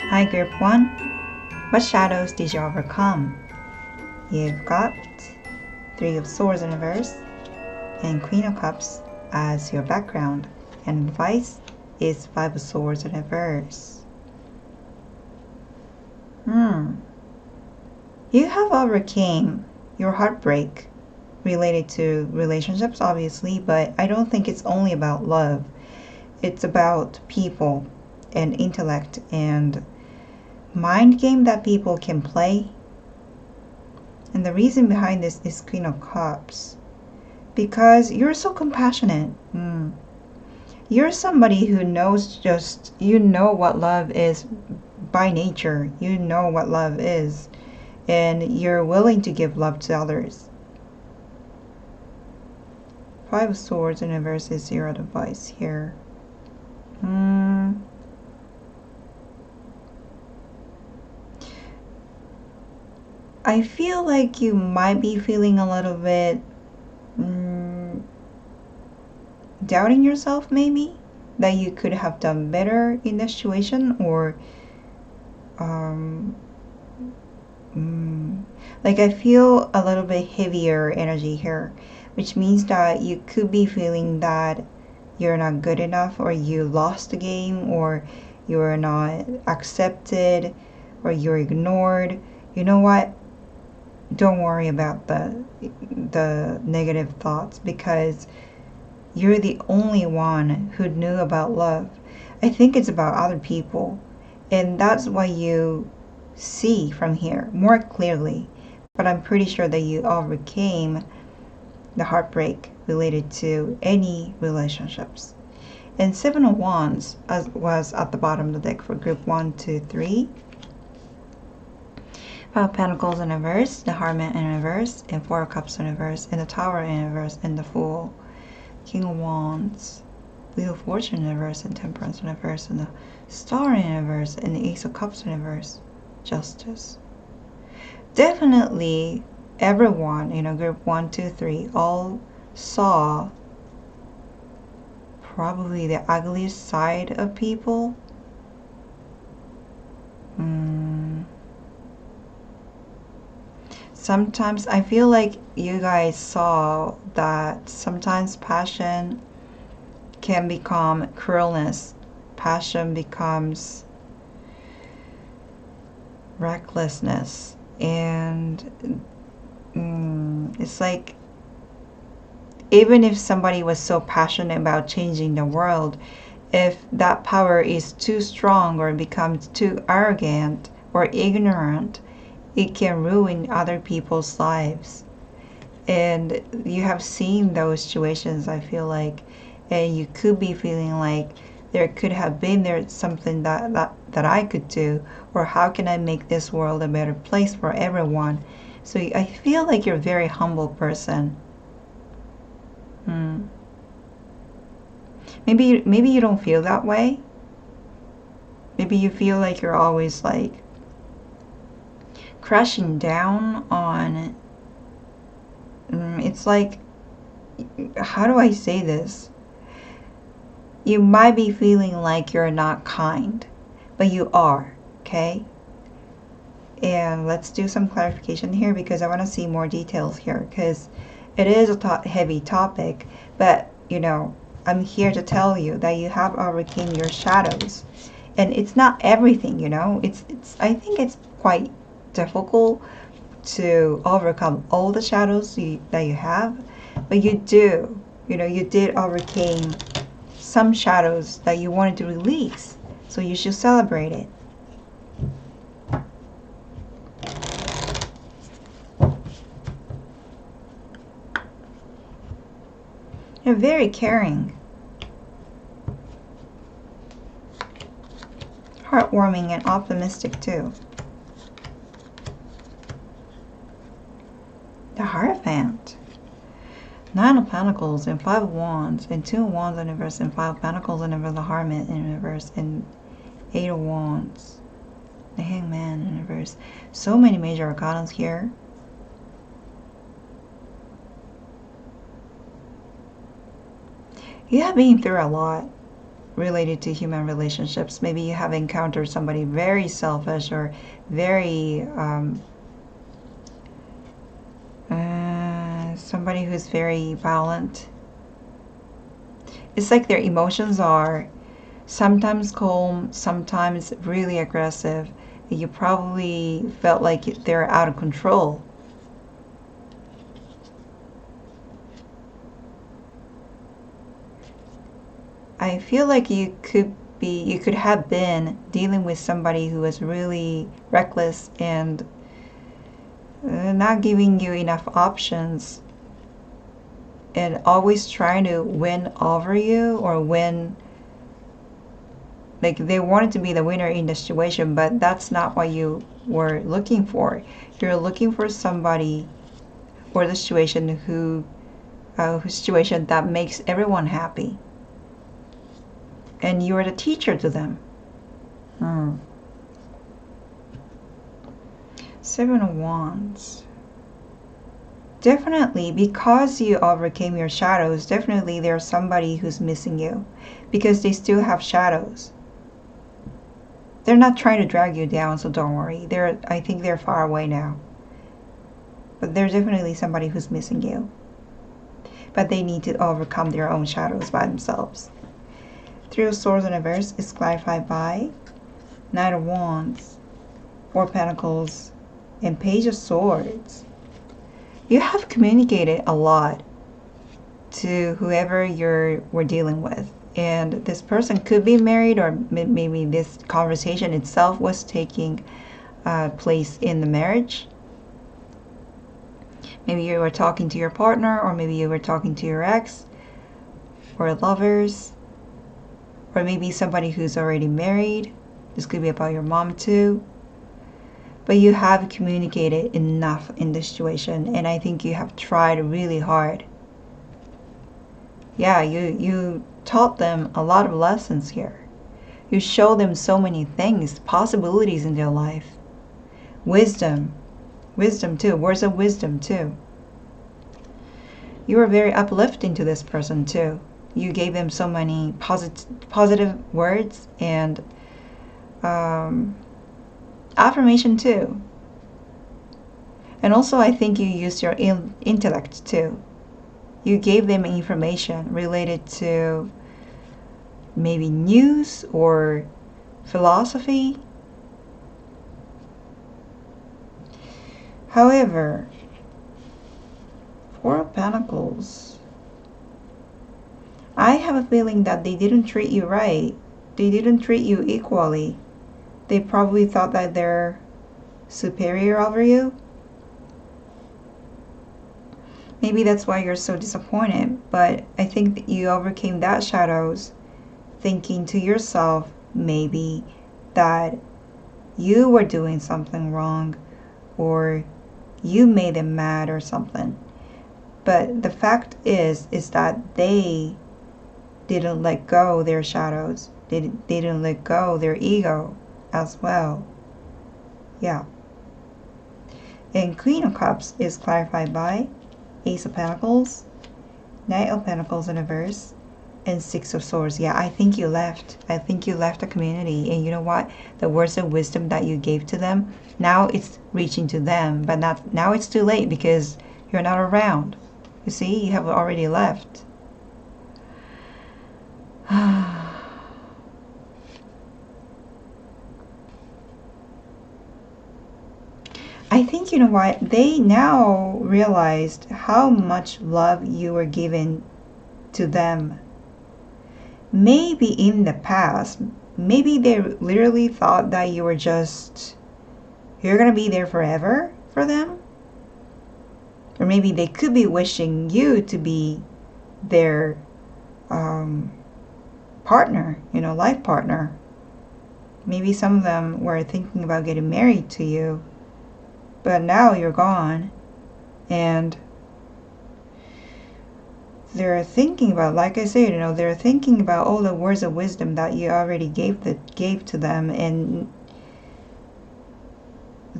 Hi Group 1. What shadows did you overcome? You've got Three of Swords in reverse and Queen of Cups as your background. And advice is Five of Swords in reverse. You have overcame your heartbreak related to relationships, obviously, but I don't think it's only about love. It's about people and intellect and mind game that people can play. And the reason behind this is Queen of Cups. Because you're so compassionate. You're somebody who knows you know what love is by nature. You know what love is. And you're willing to give love to others. Five of Swords in reverse is your advice here. I feel like you might be feeling a little bit doubting yourself, maybe, that you could have done better in this situation, or like I feel a little bit heavier energy here, which means that you could be feeling that you're not good enough, or you lost the game, or you're not accepted, or you're ignored. You know what? Don't worry about the negative thoughts, because you're the only one who knew about love. I think it's about other people, and that's why you see from here more clearly. But I'm pretty sure that you overcame the heartbreak related to any relationships. And Seven of Wands was at the bottom of the deck for group 1, 2, 3. Five of Pentacles in reverse, the Hermit in reverse, and Four of Cups in reverse, and the Tower in reverse, and the Fool. King of Wands, Wheel of Fortune in reverse, and Temperance in reverse, and the Star in reverse, and the Ace of Cups in reverse. Justice. Definitely everyone, group 1, 2, 3, all saw probably the ugliest side of people. Sometimes I feel like you guys saw that sometimes passion can become cruelness. Passion becomes recklessness. And it's like, even if somebody was so passionate about changing the world, if that power is too strong or becomes too arrogant or ignorant, it can ruin other people's lives. And you have seen those situations, I feel like, and you could be feeling like there could have been something that I could do, or how can I make this world a better place for everyone. So I feel like you're a very humble person. Maybe you don't feel that way. Maybe you feel like you're always like crashing down on, it's like, how do I say this? You might be feeling like you're not kind, but you are, okay? And let's do some clarification here, because I want to see more details here, because it is a heavy topic, but I'm here to tell you that you have overcome your shadows. And it's not everything, I think it's quite difficult to overcome all the shadows that you have, but you did overcome some shadows that you wanted to release, so you should celebrate it. You're very caring, heartwarming, and optimistic too. The Hierophant, Nine of Pentacles, and Five of Wands, and Two of Wands in reverse, and Five of Pentacles in reverse, the Hermit in reverse, and Eight of Wands, the Hangman in reverse. So many major arcanas here. You have been through a lot. related to human relationships. Maybe you have encountered somebody very selfish or very somebody who's very violent. It's like their emotions are sometimes calm, sometimes really aggressive. You probably felt like they're out of control. I feel like you could have been dealing with somebody who was really reckless and not giving you enough options and always trying to win over you or win, like they wanted to be the winner in the situation, but that's not what you were looking for. You're looking for somebody or the situation whose situation that makes everyone happy. And you're the teacher to them. Seven of Wands. Definitely, because you overcame your shadows, definitely there's somebody who's missing you. Because they still have shadows. They're not trying to drag you down, so don't worry. I think they're far away now. But there's definitely somebody who's missing you. But they need to overcome their own shadows by themselves. Three of Swords in reverse is clarified by Knight of Wands, Four of Pentacles, and Page of Swords. You have communicated a lot to whoever we're dealing with. And this person could be married, or maybe this conversation itself was taking place in the marriage. Maybe you were talking to your partner, or maybe you were talking to your ex, or lovers. Or maybe somebody who's already married. This could be about your mom too. But you have communicated enough in this situation, and I think you have tried really hard. Yeah, you taught them a lot of lessons here. You showed them so many things, possibilities in their life. Wisdom too, words of wisdom too. You were very uplifting to this person too. You gave them so many positive words and affirmation too. And also I think you used your intellect too. You gave them information related to maybe news or philosophy. However, Four of Pentacles, I have a feeling that they didn't treat you right. They didn't treat you equally. They probably thought that they're superior over you. Maybe that's why you're so disappointed. But I think that you overcame that shadows, thinking to yourself maybe that you were doing something wrong or you made them mad or something. But the fact is that they didn't let go their shadows. They didn't let go their ego as well. Yeah. And Queen of Cups is clarified by Ace of Pentacles, Knight of Pentacles in reverse, and Six of Swords. Yeah, I think you left. I think you left the community. And you know what? The words of wisdom that you gave to them, now it's reaching to them. But now it's too late because you're not around. You see, you have already left. I think, you know what, they now realized how much love you were giving to them. Maybe in the past, maybe they literally thought that you were just, you're gonna be there forever for them. Or maybe they could be wishing you to be their partner, you know, life partner. Maybe some of them were thinking about getting married to you. But now you're gone, and they're thinking about, like I said, you know, they're thinking about all the words of wisdom that you already gave to them, and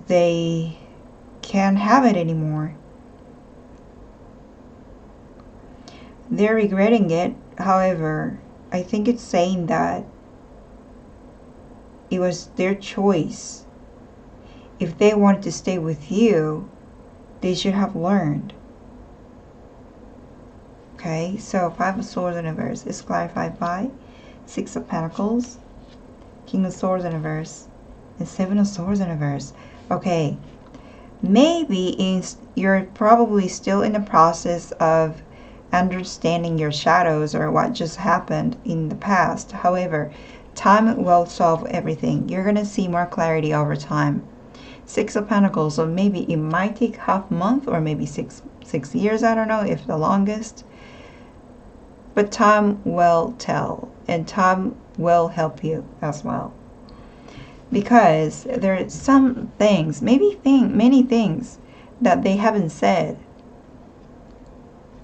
they can't have it anymore. They're regretting it. However, I think it's saying that it was their choice. If they wanted to stay with you, they should have learned. Okay, so Five of Swords in reverse is clarified by Six of Pentacles, King of Swords in reverse, and Seven of Swords in reverse. Okay, maybe you're probably still in the process of understanding your shadows or what just happened in the past. However, time will solve everything. You're going to see more clarity over time. Six of Pentacles, so maybe it might take half a month or maybe six years. I don't know if the longest. But time will tell, and time will help you as well. Because there are some things, many things that they haven't said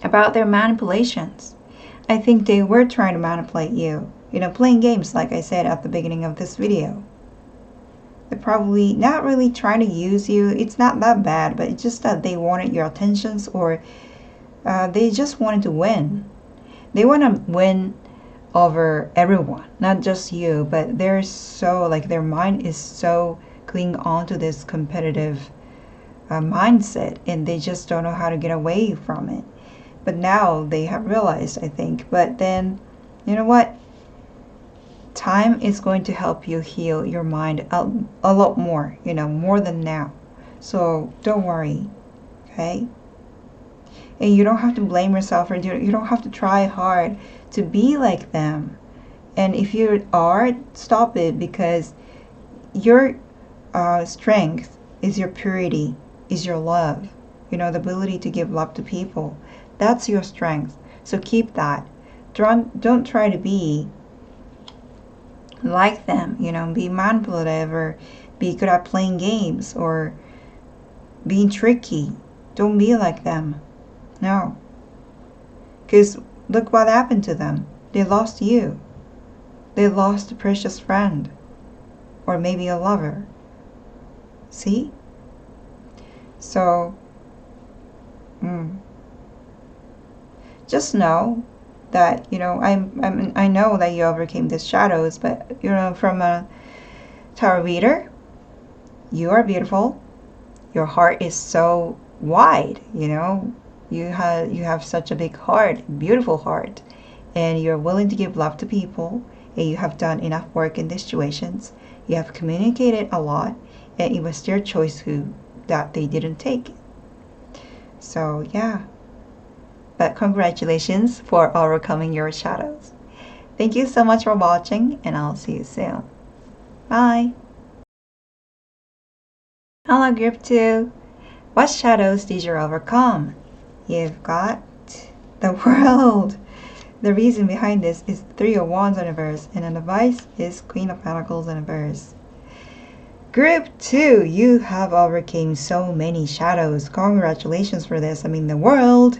about their manipulations. I think they were trying to manipulate you. You know, playing games, like I said at the beginning of this video. They're probably not really trying to use you. It's not that bad, but it's just that they wanted your attentions, or they just wanted to win. They want to win over everyone, not just you, but they're so, like, their mind is so clinging on to this competitive mindset, and they just don't know how to get away from it. But now they have realized, I think. But then, you know what? Time is going to help you heal your mind a lot more, you know, more than now. So don't worry, okay? And you don't have to blame yourself, or you don't have to try hard to be like them. And if you are, stop it, because your strength is your purity, is your love. You know, the ability to give love to people. That's your strength. So keep that. Don't try to be like them, you know, be manipulative or be good at playing games or being tricky. Don't be like them. No. Because look what happened to them. They lost you. They lost a precious friend. Or maybe a lover. See? So, just know that, you know, I know that you overcame these shadows, but, you know, from a tarot reader, you are beautiful. Your heart is so wide, you know. You have such a big heart, beautiful heart, and you're willing to give love to people, and you have done enough work in these situations. You have communicated a lot, and it was their choice that they didn't take. So yeah, but congratulations for overcoming your shadows. Thank you so much for watching, and I'll see you soon. Bye. Hello, group 2. What shadows did you overcome? You've got the World. The reason behind this is Three of Wands in reverse, and an advice is Queen of Pentacles in reverse. Group 2, you have overcame so many shadows. Congratulations for this. I mean, the World.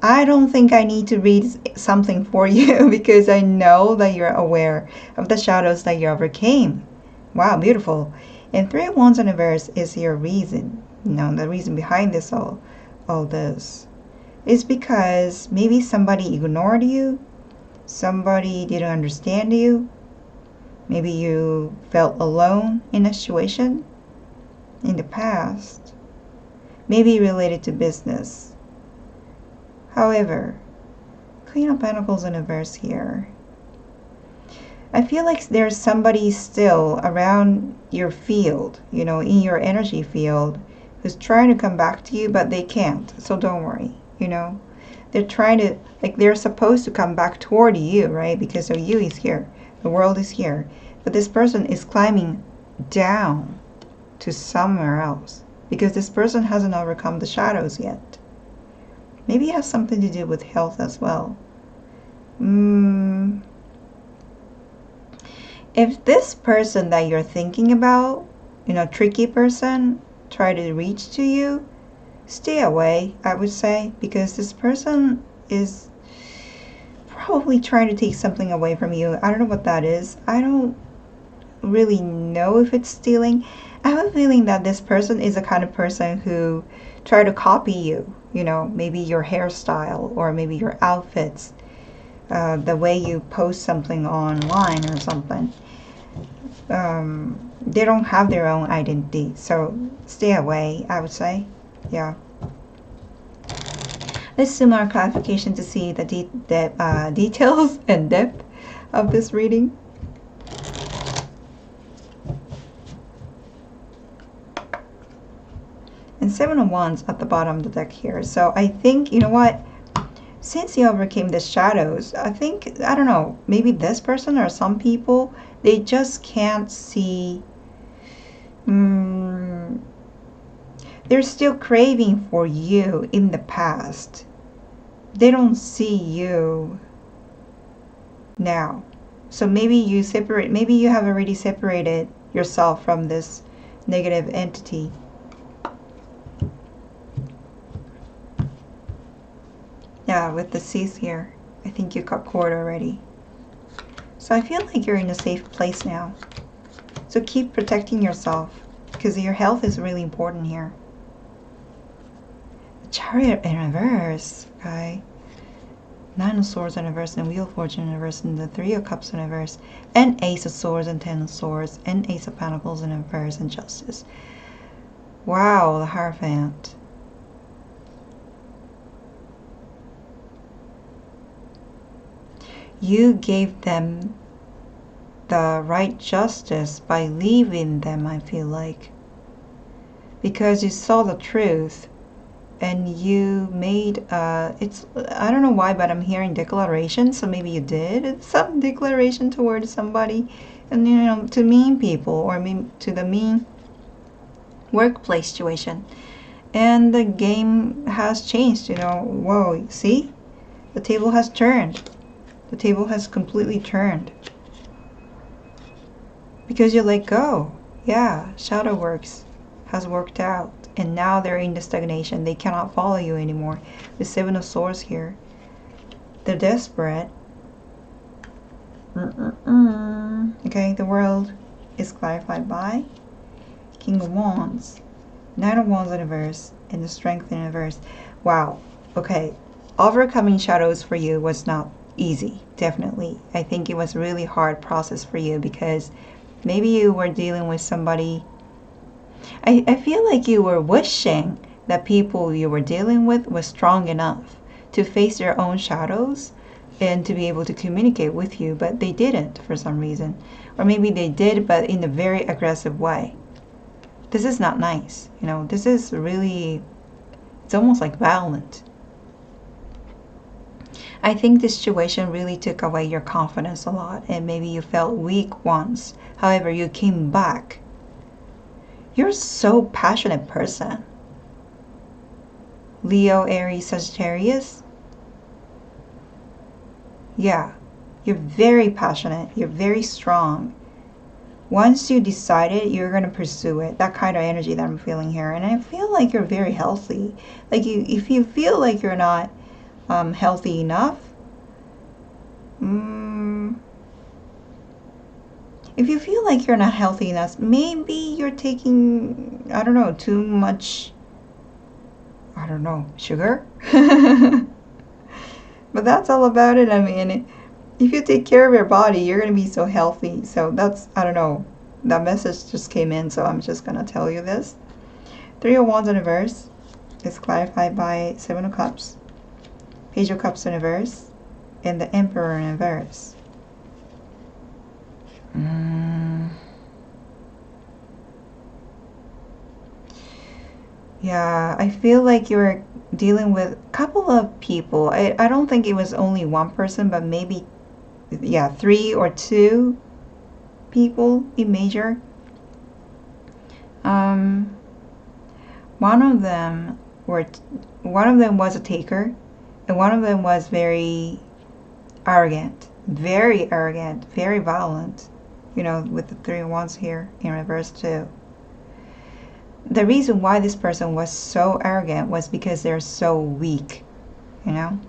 I don't think I need to read something for you because I know that you're aware of the shadows that you overcame. Wow, beautiful. And Three of Wands in reverse is your reason. You know, the reason behind this all this is because maybe somebody ignored you, somebody didn't understand you, maybe you felt alone in a situation in the past, maybe related to business. However, Queen of Pentacles in reverse here. I feel like there's somebody still around your field, you know, in your energy field, who's trying to come back to you, but they can't. So don't worry, you know. They're trying to, like, they're supposed to come back toward you, right? Because so you is here. The World is here. But this person is climbing down to somewhere else because this person hasn't overcome the shadows yet. Maybe it has something to do with health as well. If this person that you're thinking about, you know, tricky person, try to reach to you, stay away, I would say, because this person is probably trying to take something away from you. I don't know what that is. I don't really know if it's stealing. I have a feeling that this person is the kind of person who try to copy you, you know, maybe your hairstyle or maybe your outfits. the way you post something online or something. They don't have their own identity, so stay away, I would say. Yeah. Let's do more clarification to see the details and depth of this reading. And Seven of Wands at the bottom of the deck here. So I think, you know what? Since you overcame the shadows, I think, I don't know, maybe this person or some people, they just can't see. They're still craving for you in the past. They don't see you now. So maybe you separate, maybe you have already separated yourself from this negative entity. Yeah, with the cease here, I think you got caught already. So I feel like you're in a safe place now. So keep protecting yourself, because your health is really important here. The Chariot in reverse, okay? Nine of Swords in reverse, and Wheel of Fortune in reverse, and the Three of Cups in reverse, and Ace of Swords and Ten of Swords, and Ace of Pentacles in reverse, and Justice. Wow, the Hierophant. You gave them the right justice by leaving them, I feel like. Because you saw the truth and you made, it's, I don't know why, but I'm hearing declaration, so maybe you did some declaration towards somebody, and you know, to mean people, or to the mean workplace situation. And the game has changed, you know. Whoa, see? The table has turned. The table has completely turned. Because you let go. Yeah, shadow works has worked out. And now they're in the stagnation. They cannot follow you anymore. The Seven of Swords here. They're desperate. Okay, the world is clarified by King of Wands, Nine of Wands in reverse, and the Strength in reverse. Wow. Okay. Overcoming shadows for you was not easy, definitely. I think it was a really hard process for you, because maybe you were dealing with somebody. I feel like you were wishing that people you were dealing with were strong enough to face their own shadows and to be able to communicate with you, but they didn't for some reason. Or maybe they did, but in a very aggressive way. This is not nice, you know. This is really, it's almost like violent. I think this situation really took away your confidence a lot, and maybe you felt weak once. However, you came back. You're so passionate person. Leo, Aries, Sagittarius. Yeah, you're very passionate. You're very strong. Once you decided, you're going to pursue it. That kind of energy that I'm feeling here. And I feel like you're very healthy. Like if you feel like you're not healthy enough, if you feel like you're not healthy enough, maybe you're taking, I don't know, too much, I don't know, sugar. But that's all about it. I mean, if you take care of your body, you're going to be so healthy. So that's, I don't know, that message just came in, so I'm just going to tell you this. Three of Wands in reverse is clarified by Seven of Cups, Page of Cups in reverse, and the Emperor in reverse. Yeah, I feel like you're dealing with a couple of people. I don't think it was only one person, but maybe, yeah, 3 or 2 people in major. One of them was a taker, and one of them was very arrogant, very violent, you know, with the 3 of Wands here in reverse too. The reason why this person was so arrogant was because they're so weak, you know?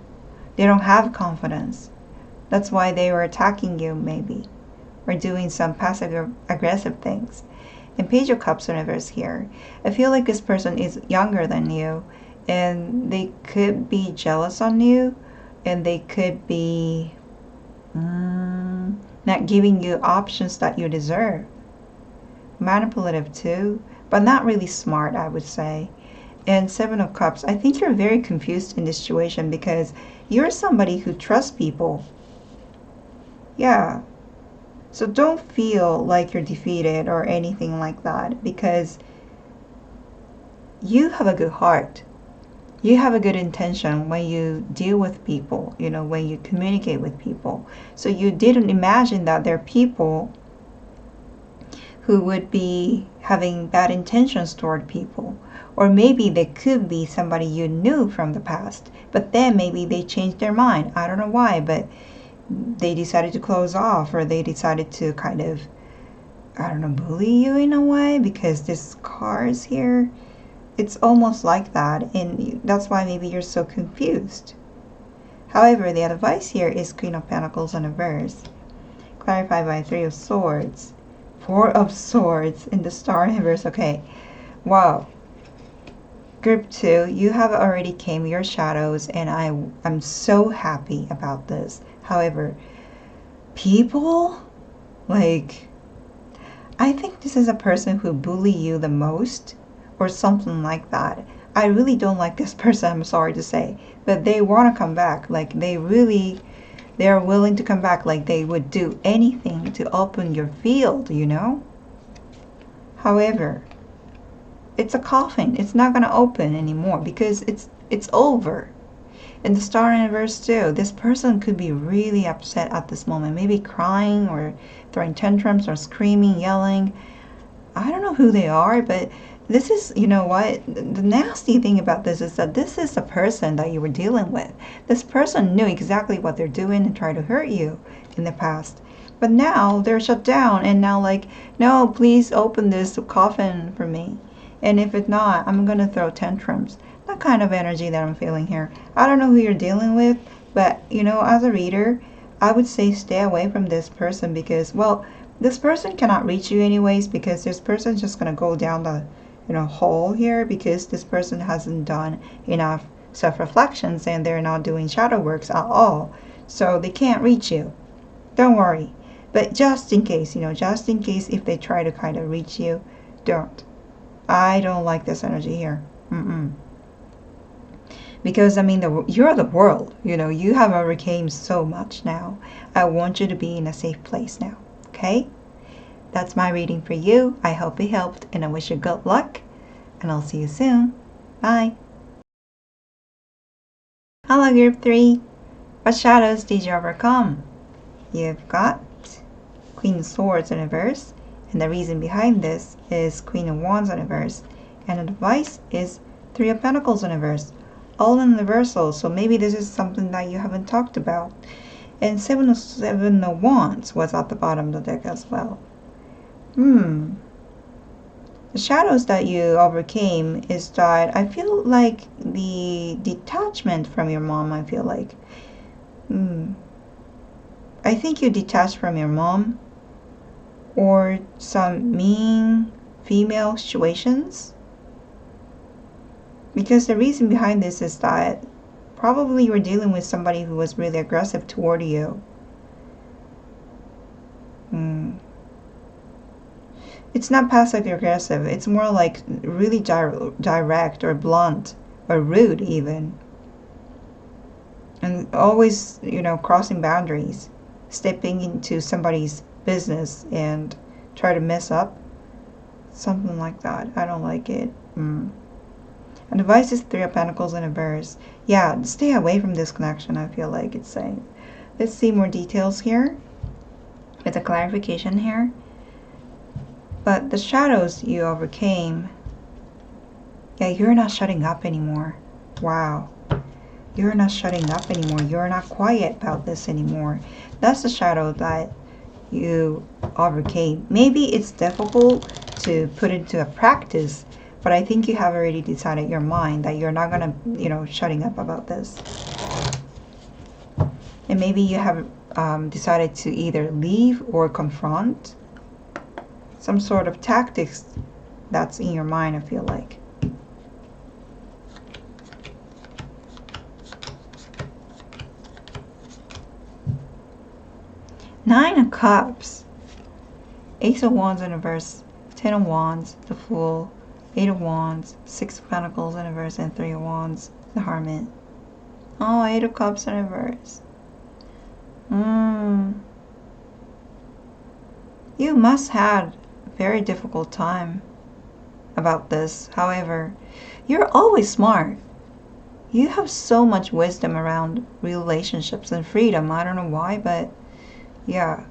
They don't have confidence. That's why they were attacking you, maybe, or doing some passive aggressive things. And Page of Cups in reverse here. I feel like this person is younger than you, and they could be jealous on you, and they could be Not giving you options that you deserve. Manipulative too, but not really smart, I would say. And Seven of Cups, I think you're very confused in this situation because you're somebody who trusts people. Yeah. So don't feel like you're defeated or anything like that because you have a good heart. You have a good intention when you deal with people, when you communicate with people. So you didn't imagine that there are people who would be having bad intentions toward people. Or maybe they could be somebody you knew from the past, but then maybe they changed their mind. I don't know why, but they decided to close off, or they decided to kind of, I don't know, bully you in a way because this car is here. It's almost like that, and that's why maybe you're so confused. However, the advice here is Queen of Pentacles in reverse, clarified by Three of Swords, Four of Swords in the Star in reverse. Okay, wow. Group 2, you have already came your shadows, and I'm so happy about this. However, people, like, I think this is a person who bully you the most or something like that. I really don't like this person, I'm sorry to say, but they want to come back. Like, they are willing to come back. Like, they would do anything to open your field, However, it's a coffin. It's not going to open anymore because it's over. In the Star in reverse too, this person could be really upset at this moment, maybe crying or throwing tantrums or screaming, yelling. I don't know who they are, but this is, you know what, the nasty thing about this is that this is the person that you were dealing with. This person knew exactly what they're doing and tried to hurt you in the past. But now they're shut down and now like, no, please open this coffin for me. And if it's not, I'm going to throw tantrums. That kind of energy that I'm feeling here. I don't know who you're dealing with, but, as a reader, I would say stay away from this person because, well, this person cannot reach you anyways because this person's just going to go down the, hole here because this person hasn't done enough self-reflections and they're not doing shadow works at all. So they can't reach you. Don't worry. But just in case, if they try to kind of reach you, don't. I don't like this energy here. Because, I mean, you're the world. You have overcame so much now. I want you to be in a safe place now. Okay? That's my reading for you. I hope it helped, and I wish you good luck. And I'll see you soon. Bye. Hello, Group 3. What shadows did you overcome? You've got Queen of Swords in reverse. And the reason behind this is Queen of Wands in reverse. And the advice is Three of Pentacles in reverse. All in reversal, so maybe this is something that you haven't talked about. And Seven of Wands was at the bottom of the deck as well. The shadows that you overcame is that I feel like the detachment from your mom, I feel like. I think you detached from your mom or some mean female situations. Because the reason behind this is that probably you were dealing with somebody who was really aggressive toward you. It's not passive aggressive. It's more like really direct or blunt or rude even. And always, crossing boundaries. Stepping into somebody's business and try to mess up. Something like that. I don't like it. And advice is Three of Pentacles in reverse. Yeah, stay away from this connection, I feel like it's saying. Let's see more details here. With a clarification here. But the shadows you overcame. Yeah, you're not shutting up anymore. Wow. You're not shutting up anymore. You're not quiet about this anymore. That's the shadow that you overcame. Maybe it's difficult to put into a practice, but I think you have already decided in your mind that you're not going to, shutting up about this. And maybe you have decided to either leave or confront. Some sort of tactics that's in your mind, I feel like. Nine of Cups. Ace of Wands in reverse. Ten of Wands. The Fool. Eight of Wands. Six of Pentacles in reverse. And Three of Wands. The Hermit. Oh, Eight of Cups in reverse. You must have a very difficult time about this. However, you're always smart. You have so much wisdom around relationships and freedom. I don't know why, but yeah.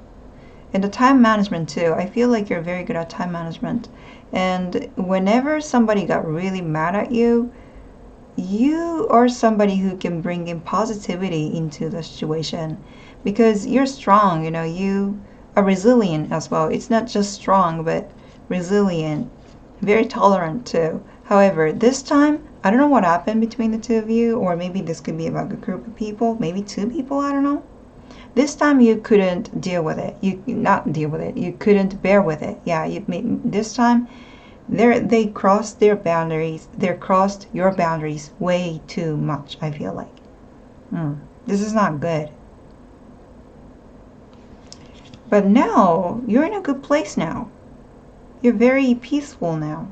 And the time management too. I feel like you're very good at time management. And whenever somebody got really mad at you, you are somebody who can bring in positivity into the situation, because you're strong, you know, you are resilient as well. It's not just strong, but resilient, very tolerant too. However, this time, I don't know what happened between the two of you, or maybe this could be about a group of people, maybe two people, I don't know. This time you couldn't deal with it. You couldn't bear with it. Yeah, this time they crossed their boundaries. They crossed your boundaries way too much, I feel like. This is not good. But now, you're in a good place now. You're very peaceful now.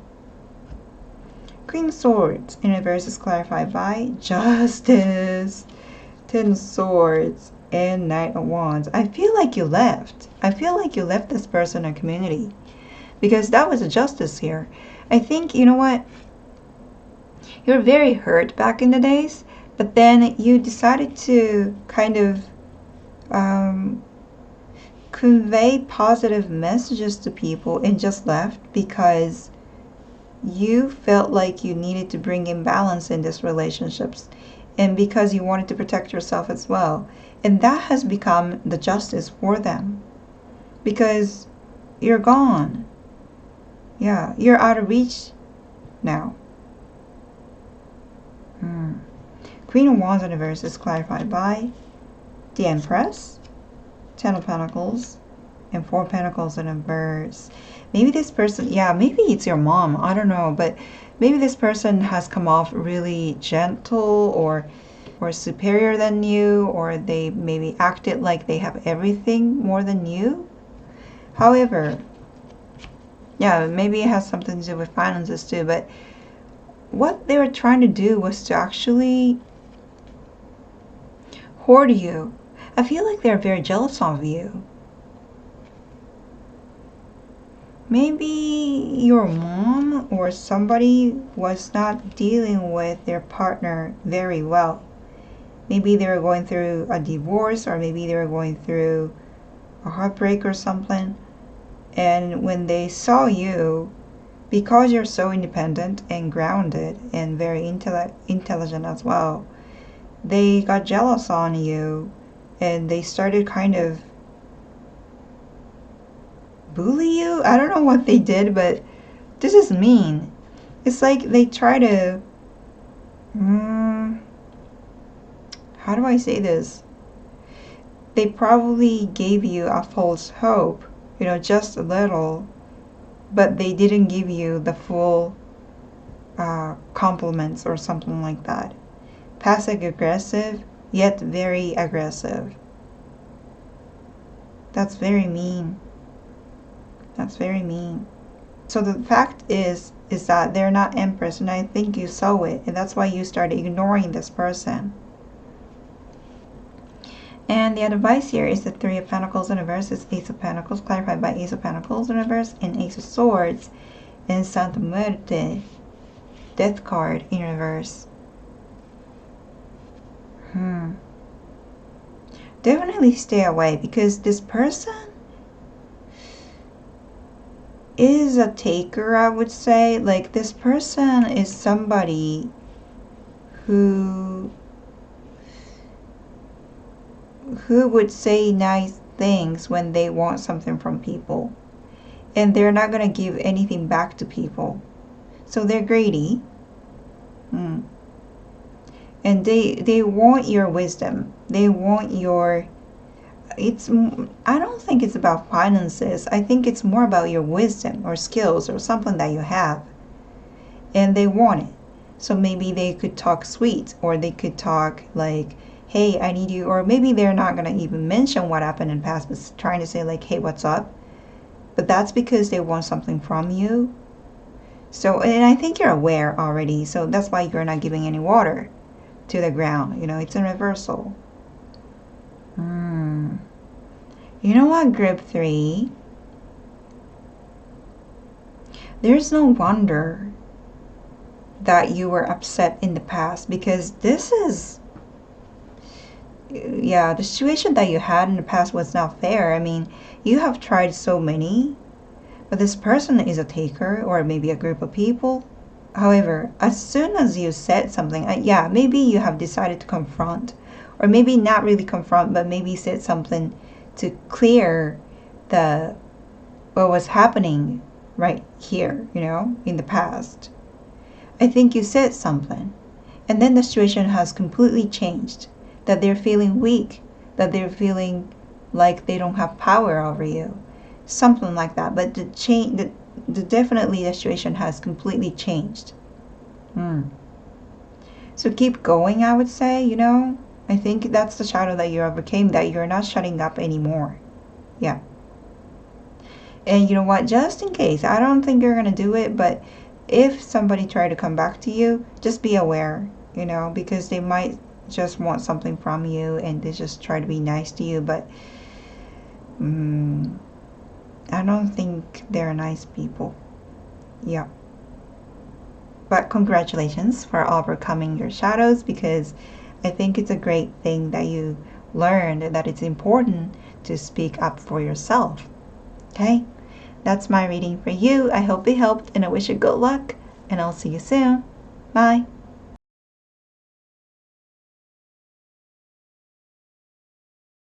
Queen of Swords in reverse is clarified by Justice. Ten of Swords and Knight of Wands. I feel like you left. I feel like you left this person or community, because that was a Justice here. I think, you know what? You're very hurt back in the days, but then you decided to kind of convey positive messages to people and just left because you felt like you needed to bring in balance in these relationships, and because you wanted to protect yourself as well. And that has become the Justice for them, because you're gone. Yeah, you're out of reach now. Queen of Wands in reverse is clarified by the Empress, Ten of Pentacles, and Four of Pentacles in reverse. Maybe this person, yeah, maybe it's your mom, I don't know, but maybe this person has come off really gentle or superior than you, or they maybe acted like they have everything more than you. However, yeah, maybe it has something to do with finances too, but what they were trying to do was to actually hoard you. I feel like they're very jealous of you. Maybe your mom or somebody was not dealing with their partner very well. Maybe they were going through a divorce, or maybe they were going through a heartbreak or something. And when they saw you, because you're so independent and grounded and very intelligent as well, they got jealous on you, and they started kind of bully you. I don't know what they did, but this is mean. It's like they try to how do I say this? They probably gave you a false hope, you know, just a little, but they didn't give you the full compliments or something like that. Passive aggressive, yet very aggressive. That's very mean. That's very mean. So the fact is that they're not Empress, and I think you saw it, and that's why you started ignoring this person. And the advice here is the Three of Pentacles in reverse is Ace of Pentacles, clarified by Ace of Pentacles in reverse, and Ace of Swords and Santa Muerte, Death card in reverse. Definitely stay away, because this person is a taker, I would say. Like, this person is somebody who would say nice things when they want something from people, and they're not going to give anything back to people. So they're greedy. And they want your wisdom. They want your, I don't think it's about finances. I think it's more about your wisdom or skills or something that you have, and they want it. So maybe they could talk sweet, or they could talk like hey, I need you, or maybe they're not going to even mention what happened in the past, but trying to say like, hey, what's up? But that's because they want something from you. So, and I think you're aware already, so that's why you're not giving any water to the ground. It's a reversal. You know what, group 3? There's no wonder that you were upset in the past, because this is, yeah, the situation that you had in the past was not fair. I mean, you have tried so many, but this person is a taker, or maybe a group of people. However, as soon as you said something, yeah, maybe you have decided to confront, or maybe not really confront, but maybe said something to clear the what was happening right here, in the past. I think you said something, and then the situation has completely changed. That they're feeling weak, that they're feeling like they don't have power over you, something like that. But definitely the situation has completely changed. So keep going, I would say. I think that's the shadow that you overcame, that you're not shutting up anymore. Yeah. And you know what? Just in case, I don't think you're gonna do it, but if somebody try to come back to you, just be aware, because they might just want something from you and they just try to be nice to you, but I don't think they're nice people. Yeah. But congratulations for overcoming your shadows, because I think it's a great thing that you learned that it's important to speak up for yourself. Okay? That's my reading for you. I hope it helped, and I wish you good luck, and I'll see you soon. Bye.